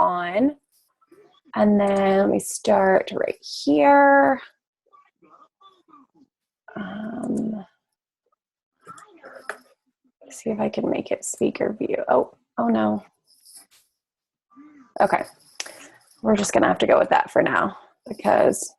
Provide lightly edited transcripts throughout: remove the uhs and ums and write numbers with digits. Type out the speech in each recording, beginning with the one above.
on. And then let me start right here. See if I can make it speaker view. Oh no. Okay. We're just going to have to go with that for now because,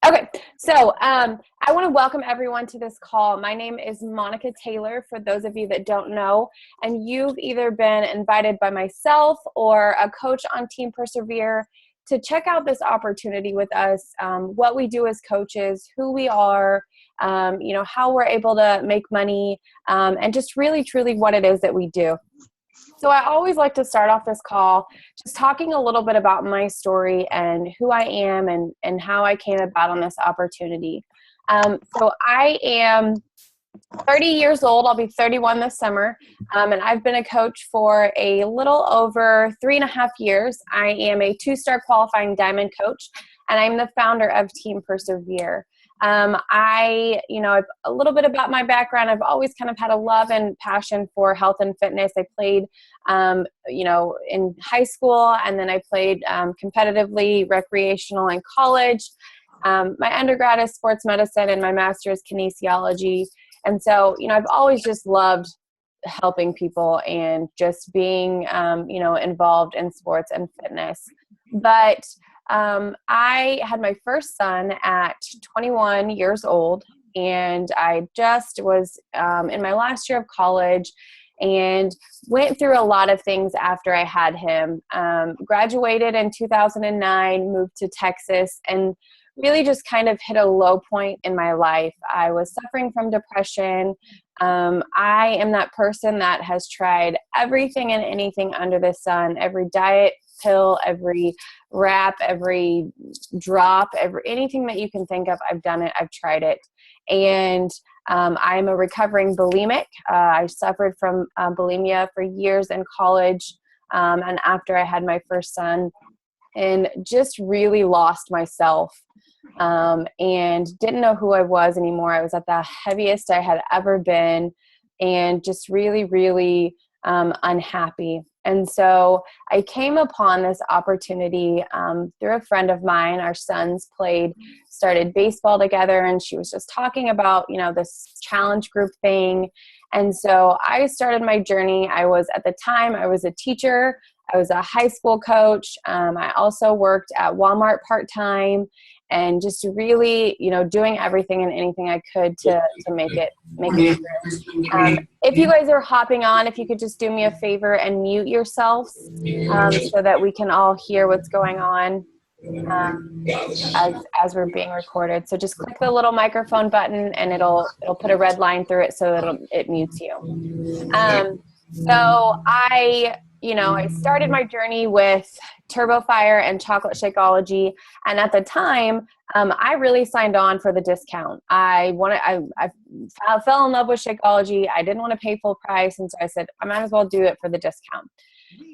okay. So I want to welcome everyone to this call. My name is Monica Taylor, for those of you that don't know, and you've either been invited by myself or a coach on Team Persevere to check out this opportunity with us, what we do as coaches, who we are, how we're able to make money, and just really, truly what it is that we do. So I always like to start off this call just talking a little bit about my story and who I am and how I came about on this opportunity. So I am 30 years old. I'll be 31 this summer. And I've been a coach for a little over 3.5 years. I am a 2-star qualifying diamond coach, and I'm the founder of Team Persevere. A little bit about my background. I've always kind of had a love and passion for health and fitness. I played, in high school, and then I played competitively, recreational in college. My undergrad is sports medicine, and my master's kinesiology. And so, I've always just loved helping people and just being, involved in sports and fitness. But I had my first son at 21 years old, and I just was in my last year of college and went through a lot of things after I had him. Graduated in 2009, moved to Texas, and really just kind of hit a low point in my life. I was suffering from depression. I am that person that has tried everything and anything under the sun, every diet pill, every wrap, every drop, anything that you can think of. I've done it. I've tried it. And I'm a recovering bulimic. I suffered from bulimia for years in college and after I had my first son, and just really lost myself and didn't know who I was anymore. I was at the heaviest I had ever been and just really, really unhappy. And so I came upon this opportunity through a friend of mine. Our sons started baseball together, and she was just talking about, this challenge group thing. And so I started my journey. At the time, I was a teacher. I was a high school coach. I also worked at Walmart part-time, and just really, doing everything and anything I could to make it through. If you guys are hopping on, if you could just do me a favor and mute yourselves so that we can all hear what's going on as we're being recorded. So just click the little microphone button, and it'll put a red line through it so that it mutes you. So I started my journey with Turbo Fire and Chocolate Shakeology. And at the time, I really signed on for the discount. I fell in love with Shakeology. I didn't want to pay full price. And so I said, I might as well do it for the discount.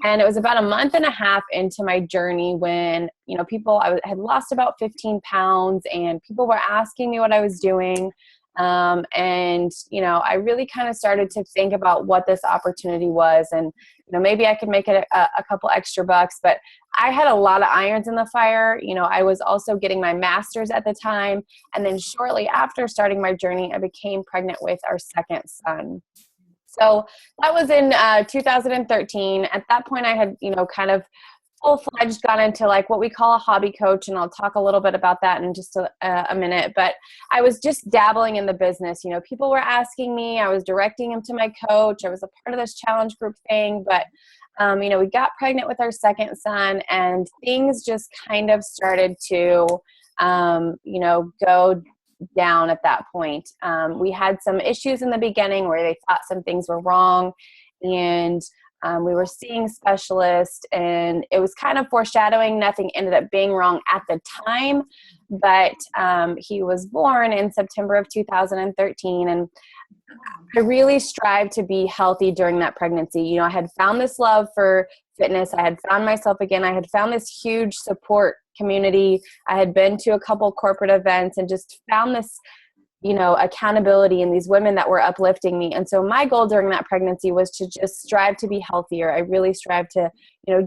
And it was about a month and a half into my journey when, I had lost about 15 pounds, and people were asking me what I was doing. I really kind of started to think about what this opportunity was, and, maybe I could make it a couple extra bucks, but I had a lot of irons in the fire. I was also getting my master's at the time. And then shortly after starting my journey, I became pregnant with our second son. So that was in 2013. At that point, I had, kind of full-fledged gone into like what we call a hobby coach, and I'll talk a little bit about that in just a minute. But I was just dabbling in the business. People were asking me. I was directing them to my coach. I was a part of this challenge group thing. But, we got pregnant with our second son, and things just kind of started to, go down at that point. We had some issues in the beginning where they thought some things were wrong, and we were seeing specialists, and it was kind of foreshadowing. Nothing ended up being wrong at the time, but he was born in September of 2013, and I really strived to be healthy during that pregnancy. I had found this love for fitness. I had found myself again. I had found this huge support community. I had been to a couple corporate events and just found this accountability and these women that were uplifting me. And so my goal during that pregnancy was to just strive to be healthier. I really strived to,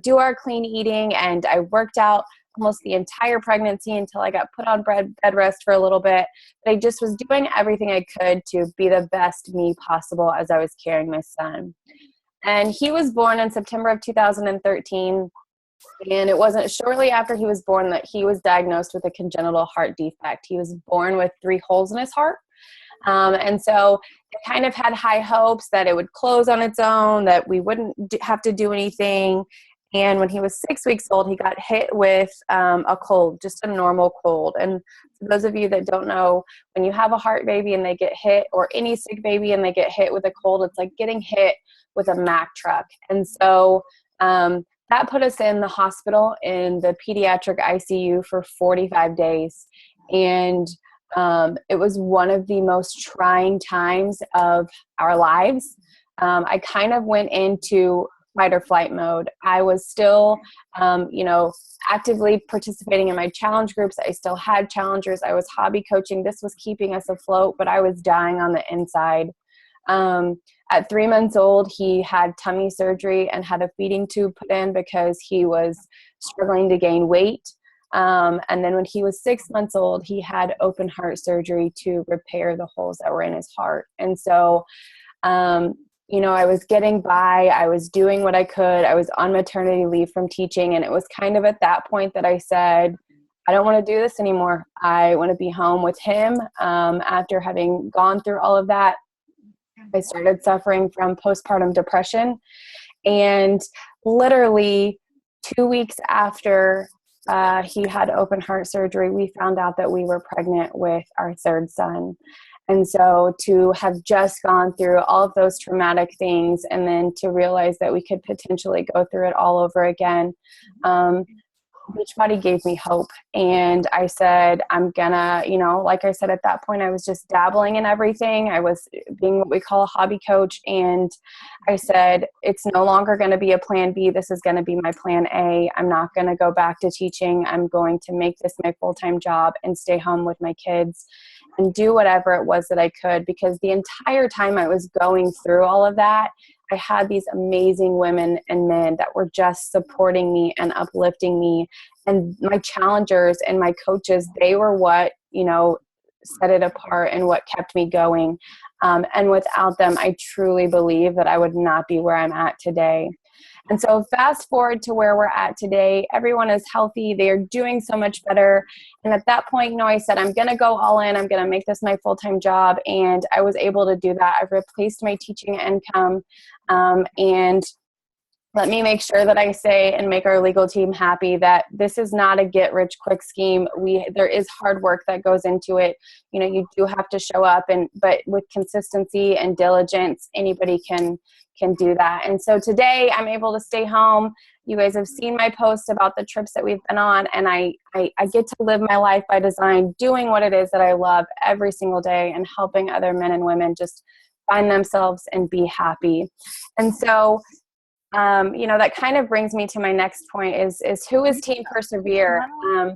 do our clean eating, and I worked out almost the entire pregnancy until I got put on bed rest for a little bit. But I just was doing everything I could to be the best me possible as I was carrying my son. And he was born in September of 2013. And it wasn't shortly after he was born that he was diagnosed with a congenital heart defect. He was born with 3 holes in his heart. And so I kind of had high hopes that it would close on its own, that we wouldn't have to do anything. And when he was 6 weeks old, he got hit with a cold, just a normal cold. And for those of you that don't know, when you have a heart baby and they get hit, or any sick baby and they get hit with a cold, it's like getting hit with a Mack truck. And so that put us in the hospital in the pediatric ICU for 45 days. And it was one of the most trying times of our lives. I kind of went into fight or flight mode. I was still, actively participating in my challenge groups. I still had challengers. I was hobby coaching. This was keeping us afloat, but I was dying on the inside. At 3 months old, he had tummy surgery and had a feeding tube put in because he was struggling to gain weight. And then when he was 6 months old, he had open heart surgery to repair the holes that were in his heart. And so, I was getting by. I was doing what I could. I was on maternity leave from teaching. And it was kind of at that point that I said, I don't want to do this anymore. I want to be home with him. After having gone through all of that, I started suffering from postpartum depression. And literally 2 weeks after he had open heart surgery, we found out that we were pregnant with our 3rd son. And so to have just gone through all of those traumatic things and then to realize that we could potentially go through it all over again, Beachbody gave me hope. And I said, I'm gonna, like I said, at that point, I was just dabbling in everything. I was being what we call a hobby coach. And I said, it's no longer going to be a plan B. This is going to be my plan A. I'm not going to go back to teaching. I'm going to make this my full-time job and stay home with my kids and do whatever it was that I could, because the entire time I was going through all of that, I had these amazing women and men that were just supporting me and uplifting me. And my challengers and my coaches, they were what, set it apart and what kept me going. And without them, I truly believe that I would not be where I'm at today. And so fast forward to where we're at today, everyone is healthy. They are doing so much better. And at that point, I said, I'm going to go all in. I'm going to make this my full-time job. And I was able to do that. I've replaced my teaching income. And let me make sure that I say and make our legal team happy that this is not a get-rich-quick scheme. There is hard work that goes into it. You do have to show up, but with consistency and diligence, anybody can do that. And so today I'm able to stay home. You guys have seen my posts about the trips that we've been on, and I get to live my life by design, doing what it is that I love every single day and helping other men and women just find themselves and be happy. And so that kind of brings me to my next point is who is Team Persevere? All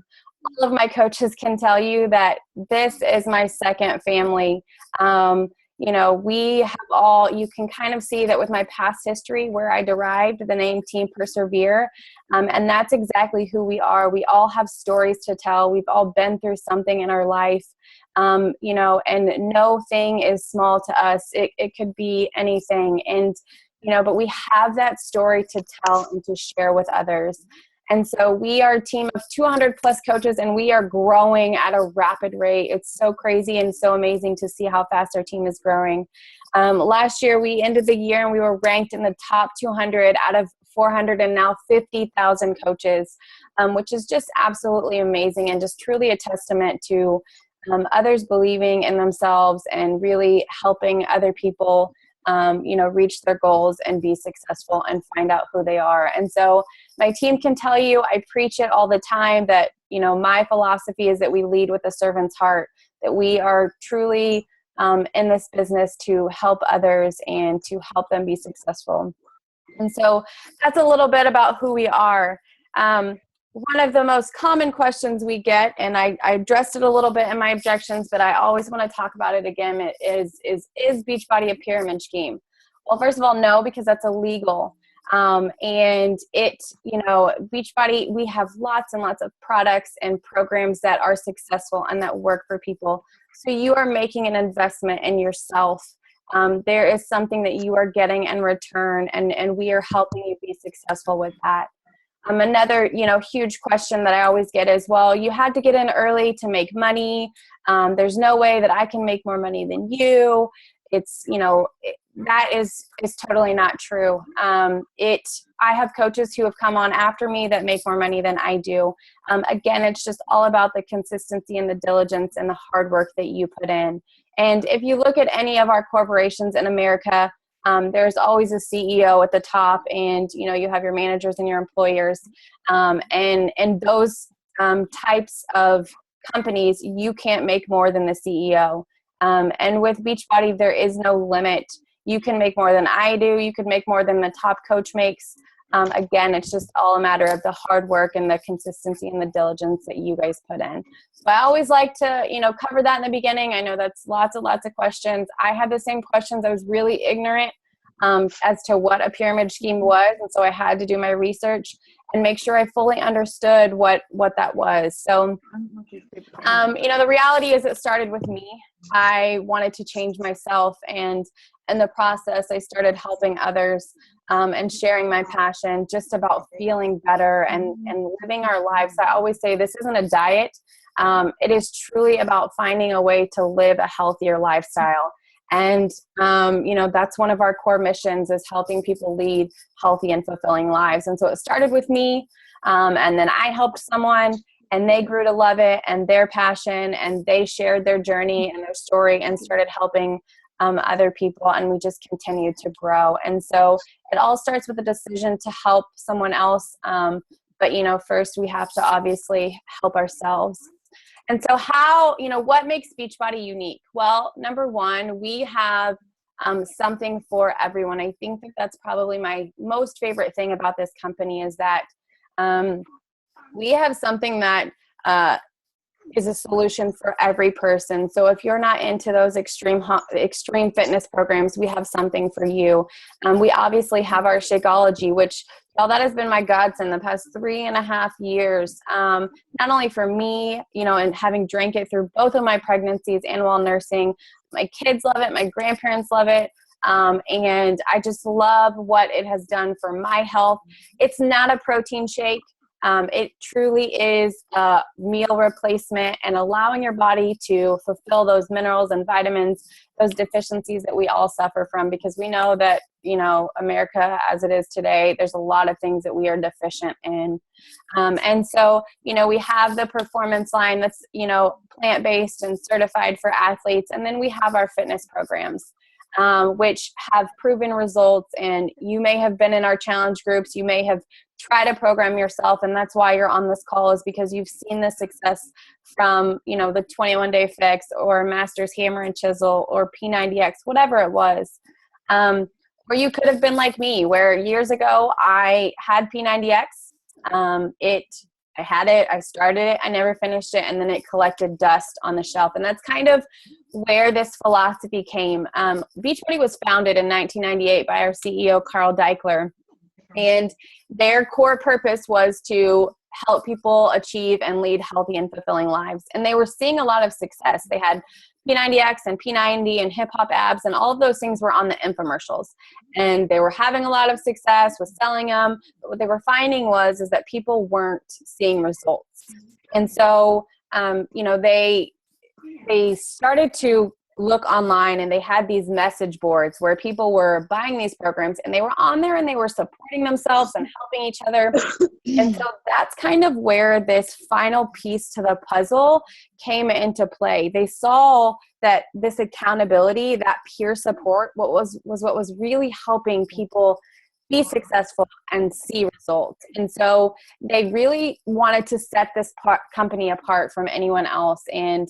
of my coaches can tell you that this is my second family. We have you can kind of see that with my past history where I derived the name Team Persevere. And that's exactly who we are. We all have stories to tell. We've all been through something in our life. And no thing is small to us. It could be anything. And but we have that story to tell and to share with others. And so we are a team of 200 plus coaches, and we are growing at a rapid rate. It's so crazy and so amazing to see how fast our team is growing. Last year, we ended the year and we were ranked in the top 200 out of 400 and now 50,000 coaches, which is just absolutely amazing and just truly a testament to others believing in themselves and really helping other people reach their goals and be successful and find out who they are. And so my team can tell you, I preach it all the time, that, my philosophy is that we lead with a servant's heart, that we are truly in this business to help others and to help them be successful. And so that's a little bit about who we are. one of the most common questions we get, and I addressed it a little bit in my objections, but I always want to talk about it again, is Beachbody a pyramid scheme? Well, first of all, no, because that's illegal. And Beachbody, we have lots and lots of products and programs that are successful and that work for people. So you are making an investment in yourself. There is something that you are getting in return, and we are helping you be successful with that. Another, huge question that I always get is, well, you had to get in early to make money. There's no way that I can make more money than you. It's, that is totally not true. I have coaches who have come on after me that make more money than I do. Again, it's just all about the consistency and the diligence and the hard work that you put in. And if you look at any of our corporations in America, there's always a CEO at the top, and you have your managers and your employers, and those types of companies, you can't make more than the CEO. And with Beachbody, there is no limit. You can make more than I do. You could make more than the top coach makes. Again, it's just all a matter of the hard work and the consistency and the diligence that you guys put in. So I always like to, cover that in the beginning. I know that's lots and lots of questions. I had the same questions. I was really ignorant as to what a pyramid scheme was. And so I had to do my research and make sure I fully understood what that was. So, the reality is it started with me. I wanted to change myself, and in the process, I started helping others and sharing my passion just about feeling better and living our lives. I always say this isn't a diet. It is truly about finding a way to live a healthier lifestyle. And, that's one of our core missions, is helping people lead healthy and fulfilling lives. And so it started with me, and then I helped someone, and they grew to love it and their passion, and they shared their journey and their story and started helping other people, and we just continued to grow. And so it all starts with a decision to help someone else. But first we have to obviously help ourselves. And so what makes Beachbody unique? Well, number one, we have something for everyone. I think that that's probably my most favorite thing about this company, is that we have something that is a solution for every person. So if you're not into those extreme fitness programs, we have something for you. We obviously have our Shakeology, which, that has been my godsend the past 3.5 years. Not only for me, and having drank it through both of my pregnancies and while nursing. My kids love it. My grandparents love it. And I just love what it has done for my health. It's not a protein shake. It truly is a meal replacement and allowing your body to fulfill those minerals and vitamins, those deficiencies that we all suffer from, because we know that, America as it is today, there's a lot of things that we are deficient in. And so, we have the performance line that's, plant-based and certified for athletes. And then we have our fitness programs, which have proven results. And you may have been in our challenge groups. You may have tried a program yourself, and that's why you're on this call, is because you've seen the success from, the 21-day fix or Master's Hammer and Chisel or P90X, whatever it was. Or you could have been like me, where years ago I had P90X. I had it, I started it, I never finished it, and then it collected dust on the shelf. And that's kind of where this philosophy came. Beachbody was founded in 1998 by our CEO, Carl Deichler. And their core purpose was to help people achieve and lead healthy and fulfilling lives. And they were seeing a lot of success. They had P90X and P90 and hip hop abs, and all of those things were on the infomercials. And they were having a lot of success with selling them. But what they were finding was that people weren't seeing results. And so, they started to look online, and they had these message boards where people were buying these programs, and they were on there and they were supporting themselves and helping each other. And so that's kind of where this final piece to the puzzle came into play. They saw that this accountability, that peer support, was what was really helping people be successful and see results. And so they really wanted to set this company apart from anyone else, and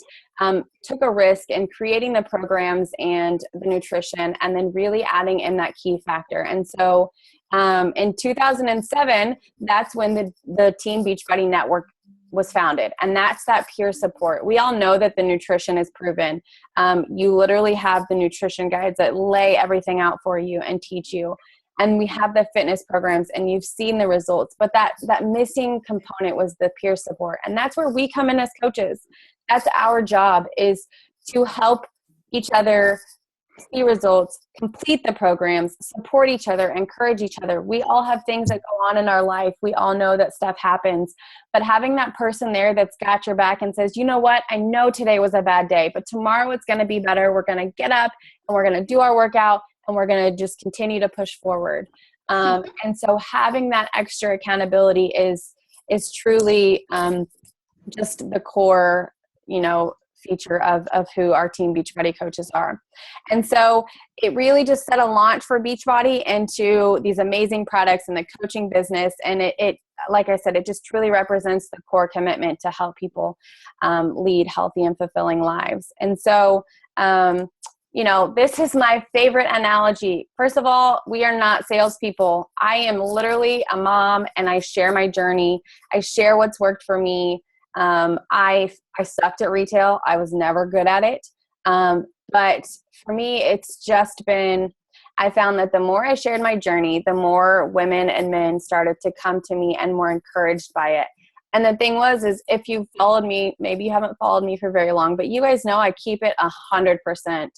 took a risk in creating the programs and the nutrition, and then really adding in that key factor. And so In 2007, that's when the Team Beachbody Network was founded. And that's that peer support. We all know that the nutrition is proven. You literally have the nutrition guides that lay everything out for you and teach you. And we have the fitness programs, and you've seen the results. But that missing component was the peer support. And that's where we come in as coaches. That's our job, is to help each other see results, complete the programs, support each other, encourage each other. We all have things that go on in our life. We all know that stuff happens. But having that person there that's got your back and says, you know what, I know today was a bad day, but tomorrow it's going to be better. We're going to get up and we're going to do our workout and we're going to just continue to push forward. And so having that extra accountability is truly just the core, feature of who our Team Beachbody coaches are. And so it really just set a launch for Beachbody into these amazing products in the coaching business. And it like I said, it just truly represents the core commitment to help people lead healthy and fulfilling lives. And so, this is my favorite analogy. First of all, we are not salespeople. I am literally a mom, and I share my journey. I share what's worked for me. I sucked at retail. I was never good at it. But for me, it's just been, I found that the more I shared my journey, the more women and men started to come to me and were encouraged by it. And the thing is if you've followed me, maybe you haven't followed me for very long, but you guys know I keep it 100%.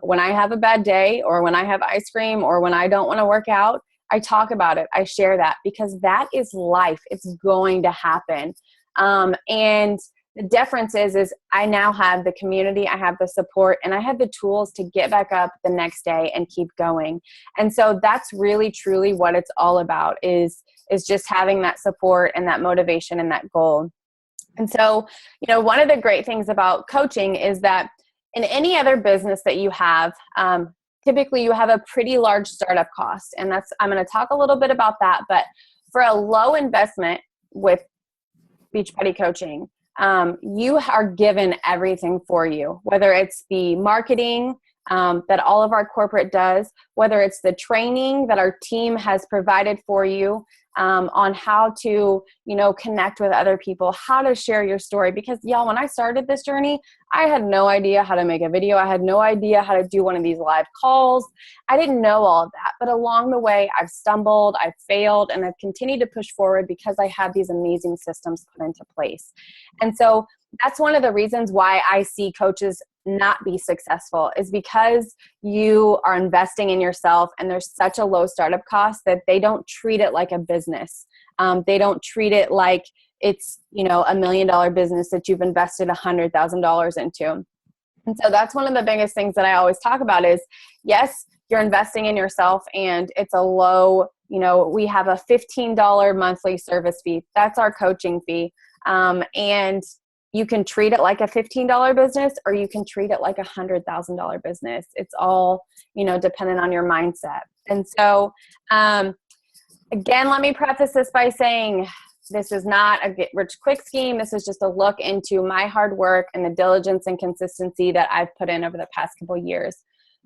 When I have a bad day, or when I have ice cream, or when I don't want to work out, I talk about it. I share that, because that is life. It's going to happen. And the difference is I now have the community, I have the support, and I have the tools to get back up the next day and keep going. And so that's really, truly what it's all about, is just having that support and that motivation and that goal. And so, one of the great things about coaching is that in any other business that you have, typically you have a pretty large startup cost. And I'm going to talk a little bit about that. But for a low investment with Beachbody coaching, you are given everything for you, whether it's the marketing that all of our corporate does, whether it's the training that our team has provided for you on how to, connect with other people, how to share your story. Because y'all, when I started this journey, I had no idea how to make a video. I had no idea how to do one of these live calls. I didn't know all of that. But along the way, I've stumbled, I've failed, and I've continued to push forward because I have these amazing systems put into place. And so that's one of the reasons why I see coaches not be successful, is because you are investing in yourself, and there's such a low startup cost that they don't treat it like a business. They don't treat it like it's, $1 million business that you've invested $100,000 into. And so that's one of the biggest things that I always talk about is, yes, you're investing in yourself, and it's a low, we have a $15 monthly service fee. That's our coaching fee. And you can treat it like a $15 business, or you can treat it like a $100,000 business. It's all, dependent on your mindset. And so, again, let me preface this by saying this is not a get rich quick scheme. This is just a look into my hard work and the diligence and consistency that I've put in over the past couple of years.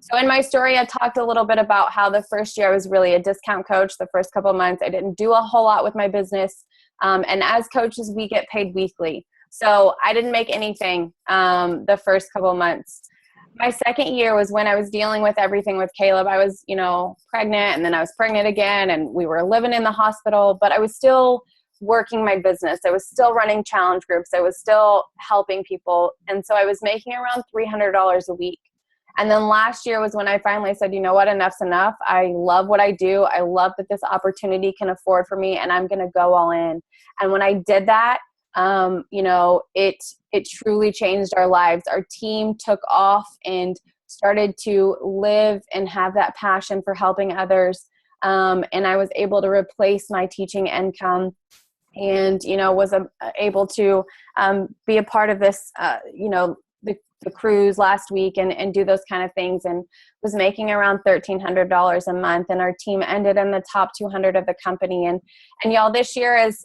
So in my story, I talked a little bit about how the first year I was really a discount coach. The first couple of months, I didn't do a whole lot with my business. And as coaches, we get paid weekly. So I didn't make anything the first couple of months. My second year was when I was dealing with everything with Caleb. I was, pregnant, and then I was pregnant again, and we were living in the hospital, but I was still working my business. I was still running challenge groups. I was still helping people. And so I was making around $300 a week. And then last year was when I finally said, you know what, enough's enough. I love what I do. I love that this opportunity can afford for me, and I'm going to go all in. And when I did that, it truly changed our lives. Our team took off and started to live and have that passion for helping others. And I was able to replace my teaching income, and, was able to be a part of this, the cruise last week and do those kind of things, and was making around $1,300 a month. And our team ended in the top 200 of the company. And y'all, this year is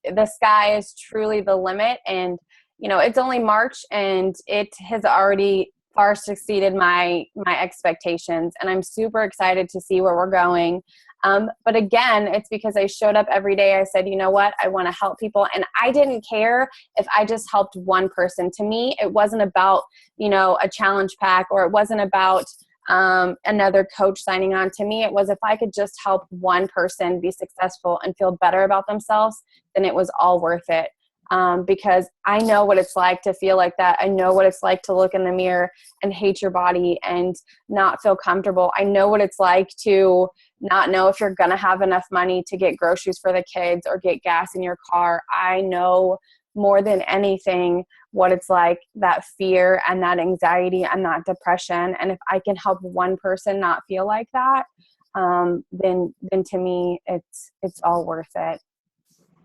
the sky is truly the limit. And, it's only March, and it has already far exceeded my expectations. And I'm super excited to see where we're going. But again, it's because I showed up every day. I said, you know what? I want to help people. And I didn't care if I just helped one person. To me, it wasn't about, a challenge pack, or it wasn't about another coach signing on. To me, it was, if I could just help one person be successful and feel better about themselves, then it was all worth it. Because I know what it's like to feel like that. I know what it's like to look in the mirror and hate your body and not feel comfortable. I know what it's like to not know if you're going to have enough money to get groceries for the kids or get gas in your car. I know more than anything what it's like, that fear and that anxiety and that depression. And if I can help one person not feel like that, then to me, it's all worth it.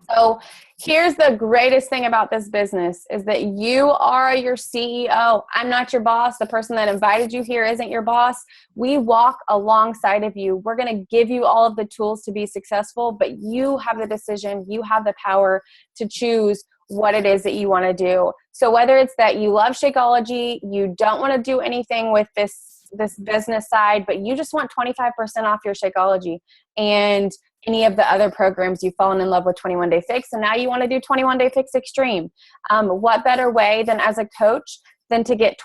So here's the greatest thing about this business is that you are your CEO. I'm not your boss. The person that invited you here isn't your boss. We walk alongside of you. We're going to give you all of the tools to be successful, but you have the decision. You have the power to choose what it is that you want to do. So whether it's that you love Shakeology, you don't want to do anything with this business side, but you just want 25% off your Shakeology, and any of the other programs, you've fallen in love with 21 Day Fix, and now you want to do 21 Day Fix Extreme. What better way than as a coach than to get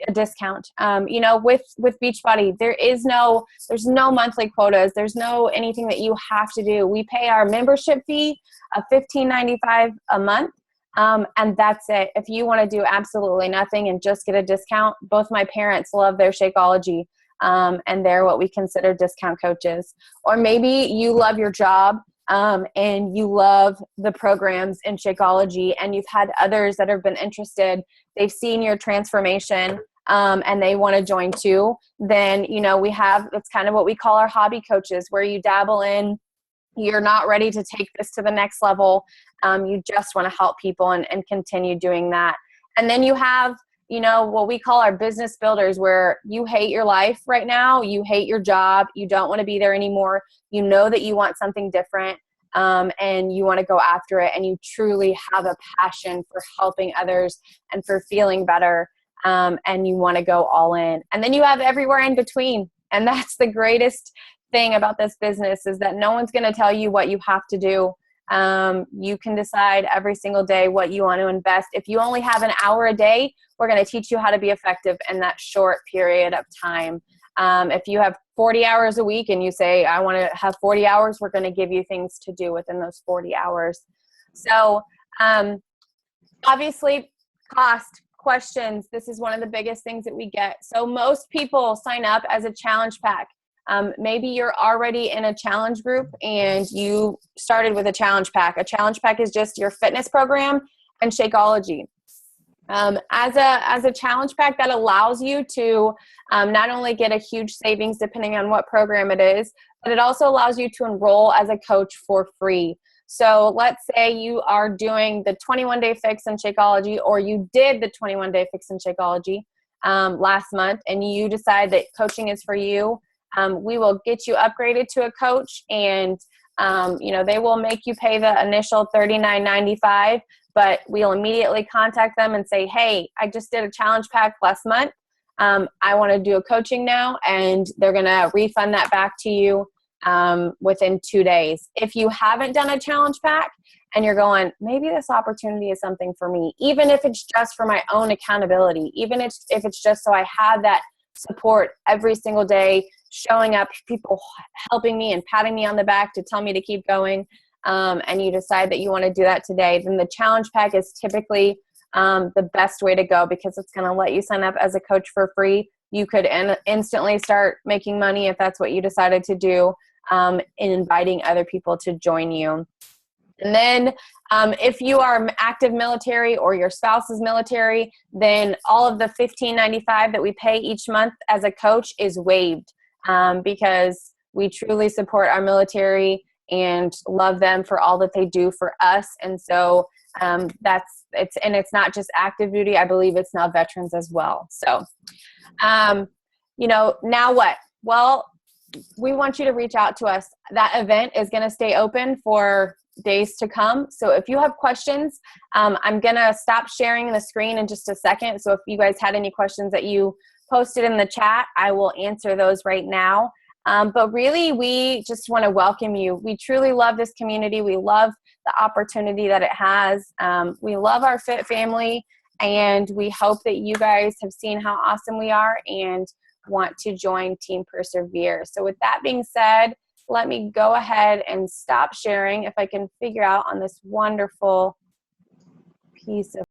a discount? With Beachbody, there's no monthly quotas. There's no anything that you have to do. We pay our membership fee of $15.95 a month. And that's it. If you want to do absolutely nothing and just get a discount, both my parents love their Shakeology. And they're what we consider discount coaches. Or maybe you love your job and you love the programs in Shakeology, and you've had others that have been interested. They've seen your transformation and they want to join too. Then, we have, it's kind of what we call our hobby coaches, where you dabble in, you're not ready to take this to the next level. You just want to help people and continue doing that. And then you have, what we call our business builders, where you hate your life right now. You hate your job. You don't want to be there anymore. You know that you want something different, and you want to go after it. And you truly have a passion for helping others and for feeling better. And you want to go all in. And then you have everywhere in between. And that's the greatest thing about this business, is that no one's going to tell you what you have to do. You can decide every single day what you want to invest. If you only have an hour a day, we're going to teach you how to be effective in that short period of time. If you have 40 hours a week and you say, I want to have 40 hours, we're going to give you things to do within those 40 hours. So, obviously, cost, questions, this is one of the biggest things that we get. So most people sign up as a challenge pack. Maybe you're already in a challenge group and you started with a challenge pack. A challenge pack is just your fitness program and Shakeology. As a challenge pack, that allows you to not only get a huge savings depending on what program it is, but it also allows you to enroll as a coach for free. So let's say you are doing the 21 Day Fix and Shakeology, or you did the 21 Day Fix and Shakeology last month, and you decide that coaching is for you. We will get you upgraded to a coach, and they will make you pay the initial $39.95, but we'll immediately contact them and say, hey, I just did a challenge pack last month. I want to do a coaching now, and they're going to refund that back to you within 2 days. If you haven't done a challenge pack and you're going, maybe this opportunity is something for me, even if it's just for my own accountability, even if it's just so I have that support every single day, showing up, people helping me and patting me on the back to tell me to keep going, and you decide that you want to do that today, then the challenge pack is typically the best way to go, because it's going to let you sign up as a coach for free. You could instantly start making money if that's what you decided to do, in inviting other people to join you. And then if you are active military or your spouse is military, then all of the $15.95 that we pay each month as a coach is waived, because we truly support our military and love them for all that they do for us. And so it's not just active duty. I believe it's now veterans as well. So, now what? Well, we want you to reach out to us. That event is going to stay open for days to come. So if you have questions, I'm going to stop sharing the screen in just a second. So if you guys had any questions that you posted in the chat, I will answer those right now. But really, we just want to welcome you. We truly love this community. We love the opportunity that it has. We love our Fit family, and we hope that you guys have seen how awesome we are and want to join Team Persevere. So with that being said, let me go ahead and stop sharing if I can figure out on this wonderful piece of